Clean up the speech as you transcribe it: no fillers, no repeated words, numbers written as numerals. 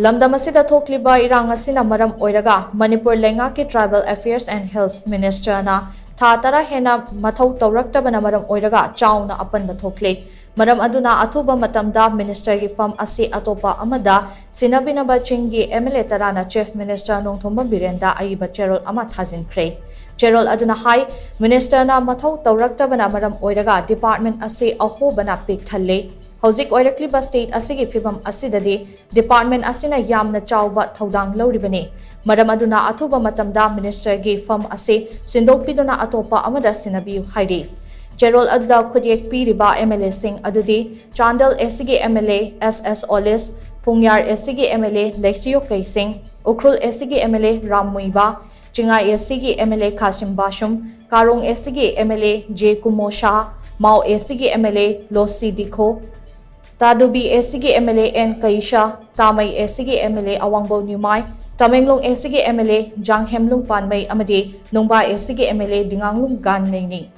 LAMDAM asida THOKLIBA IRANG asina maram OIRAGA MANIPUR LEINGAK Tribal Affairs and Health Minister na THA HENNA MATHOU TOURAKTABANA maram OIRAGA CHAONA APANBA THOKLE MARAM ADUNA ATHUBA MATAMDA Minister ki PHAM asi ATOPA AMADA SHINABINABA CHING ki MLA tarana Chief Minister Nongthombam Biren Da Ayeeba Cherol ama Thajinkhre Cherol aduna hai Minister na MATHOU TOURAKTABANA maram OIRAGA Department asi ahobana pik thalle Hauzik OIRAKLIBA State asigi PHAM asidadi Department asina yamna chawba thodang lawribani maram aduna athuba matamda Minister gi PHAM asi sindokpiduna atopa amada sinabiu hairi Cherol adda khudiyek piriba MLA sing adudi Chandal asigi MLA SS Olis Pungyar asigi MLA Lexiyo Kaising Ukrul asigi MLA Ramuiba Chingai asigi MLA Kashim Bashum Karong asigi MLA J Kumosha Mau asigi MLA Losi Dikho Tadubi asigi MLA N Kaisha Tamai asigi MLA Awangbo Numai Tamenglong asigi MLA Janghemlung Panmay amadi Nungba asigi MLA Dinganglung Ganmay ni